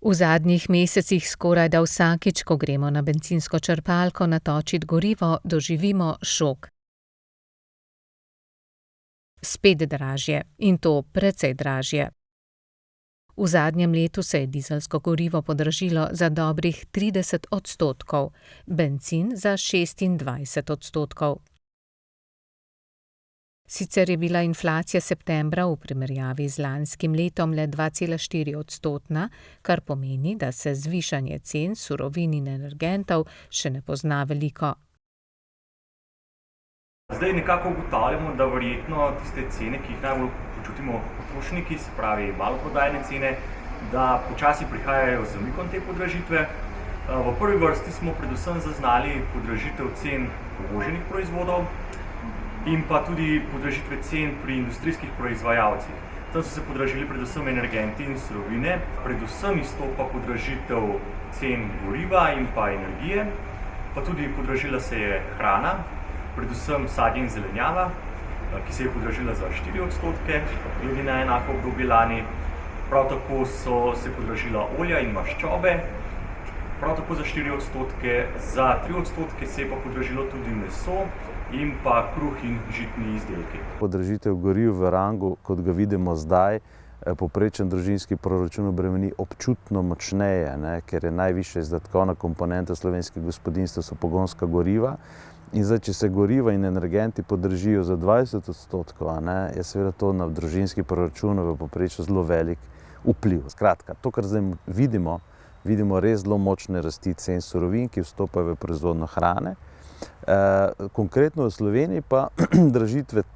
V zadnjih mesecih skorajda vsakič, ko gremo na bencinsko črpalko natočit gorivo, doživimo šok. Spet dražje, in to precej dražje. V zadnjem letu se je dizelsko gorivo podražilo za dobrih 30%, bencin za 26%. Sicer je bila inflacija septembra v primerjavi z lanskim letom le 2,4%, kar pomeni, da se zvišanje cen surovin in energentov še ne pozna veliko. Zdaj nekako ugotavljamo, da verjetno tiste cene, ki jih najbolj počutimo potrošniki, se pravi maloprodajne cene, da počasi prihajajo z zamikom te podražitve. V prvi vrsti smo predvsem zaznali podražitev cen uvoženih proizvodov in pa tudi podražitve cen pri industrijskih proizvajalcih. Tam so se podražili predvsem energenti in surovine, predvsem izstopa podražitev cen goriva in pa energije, pa tudi podražila se je hrana, predvsem sadje in zelenjava, ki se je podražila za 4%, glede na enako obdobje lani. Prav tako so se podražila olja in maščobe, prav tako za 4%, za 3% se je pa podražilo tudi meso in pa kruh in žitni izdelki. Podražitev goriv v rangu, kot ga vidimo zdaj, povprečen družinski proračun obremeni občutno močneje, ker je najvišja izdatkovna komponenta slovenskih gospodinjstev so pogonska goriva. In zdaj, če se goriva in energenti podražijo za 20%, je seveda to na družinski proračun v povprečju zelo velik vpliv. Skratka, to, kar zdaj vidimo res zelo močne rasti cen surovin, ki vstopajo v proizvodnjo hrane. Konkretno v Sloveniji pa dražitve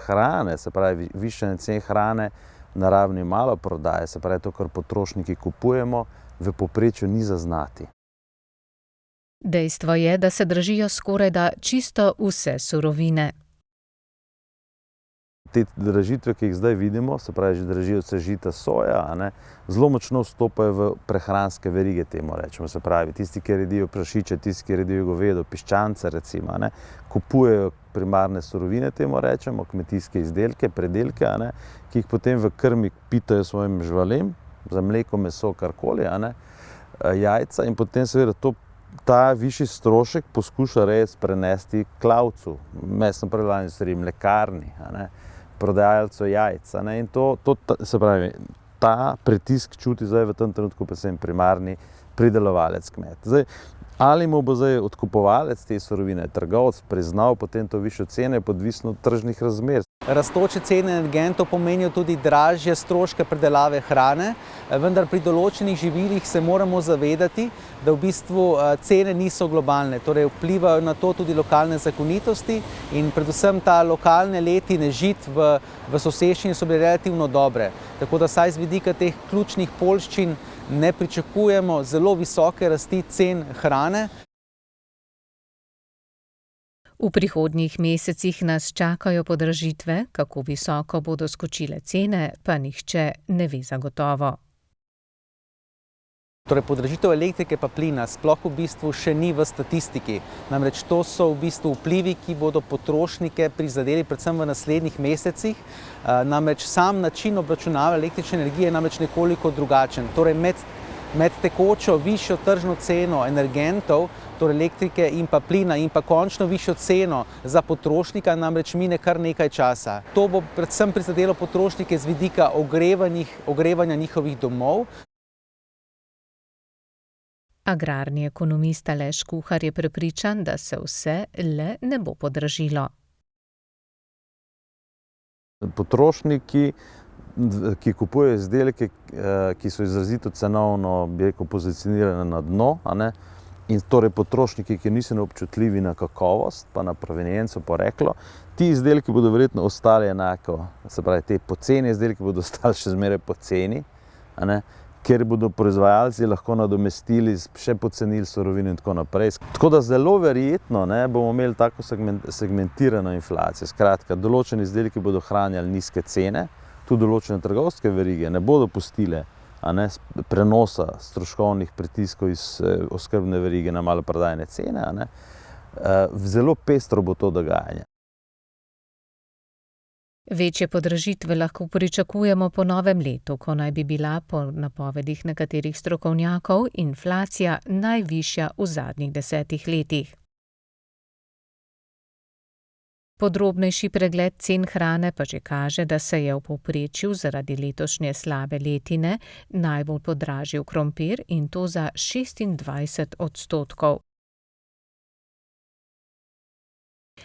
hrane, se pravi višanje cen hrane na ravni maloprodaje, se pravi to, kar potrošniki kupujemo, v povprečju ni zaznati. Dejstvo je, da se dražijo skorajda čisto vse surovine. Te dražitve, ki jih zdaj vidimo, se pravi, že dražijo se žita, soja, zelo močno vstopajo v prehranske verige, temu rečemo. Se pravi, tisti, ki redijo prašiče, tisti, ki redijo govedo, piščance recimo, kupujejo primarne surovine, temu rečemo, kmetijske izdelke, predelke, ki jih potem v krmi pitajo svojim živalem, za mleko, meso, karkoli, jajca, in potem seveda ta višji strošek poskuša res prenesti klavcu, mesnopredelovalni industriji, mlekarni, prodajalcu jajc. In to, se pravi, ta pritisk čuti zdaj v tem trenutku predvsem primarni pridelovalec kmet. Zdaj, ali mu bo zdaj odkupovalec te surovine, trgovec, priznal potem to višjo ceno, je odvisno od tržnih razmer. Rastoče cene energentov pomenijo tudi dražje stroške predelave hrane, vendar pri določenih živilih se moramo zavedati, da v bistvu cene niso globalne, torej vplivajo na to tudi lokalne zakonitosti in predvsem ta lokalne letine žit v soseščini so bile relativno dobre. Tako da saj z vidika teh ključnih poljščin ne pričakujemo zelo visoke rasti cen hrane. V prihodnjih mesecih nas čakajo podražitve, kako visoko bodo skočile cene, pa nihče ne ve zagotovo. Torej, podražitev elektrike pa plina sploh v bistvu še ni v statistiki. Namreč to so v bistvu vplivi, ki bodo potrošnike prizadeli predvsem v naslednjih mesecih. Namreč sam način obračunavanja električne energije je namreč nekoliko drugačen. Torej, med tekočo višjo tržno ceno energentov, torej elektrike in pa plina in pa končno višjo ceno za potrošnika namreč mine kar nekaj časa. To bo predvsem prizadelo potrošnike z vidika ogrevanja njihovih domov. Agrarni ekonomist Aleš Kuhar je prepričan, da se vse le ne bo podražilo. Potrošniki, ki kupujejo izdelke, ki so izrazito cenovno, pozicionirane na dno, in torej potrošniki, ki niso občutljivi na kakovost, pa na provenienco, poreklo, ti izdelki bodo verjetno ostali enako, se pravi, te poceni izdelki bodo ostali še zmeraj poceni, ker bodo proizvajalci lahko nadomestili, še pocenili surovine in tako naprej. Tako da zelo verjetno bomo imeli tako segmentirano inflacijo. Skratka, določeni izdelki bodo hranjali nizke cene, tudi določene trgovske verige ne bodo pustile prenosa stroškovnih pritiskov iz oskrbne verige na maloprodajne cene. Zelo pestro bo to dogajanje. Večje podražitve lahko pričakujemo po novem letu, ko naj bi bila po napovedih nekaterih strokovnjakov inflacija najvišja v zadnjih 10 letih. Podrobnejši pregled cen hrane pa že kaže, da se je v povprečju zaradi letošnje slabe letine najbolj podražil krompir in to za 26%.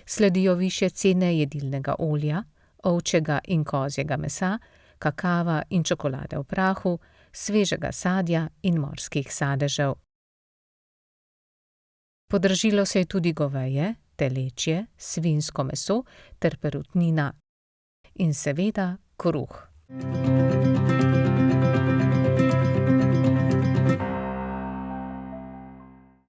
Sledijo višje cene jedilnega olja, ovčjega in kozjega mesa, kakava in čokolade v prahu, svežega sadja in morskih sadežev. Podražilo se je tudi goveje, telečje, svinjsko meso ter perutnina. In seveda kruh.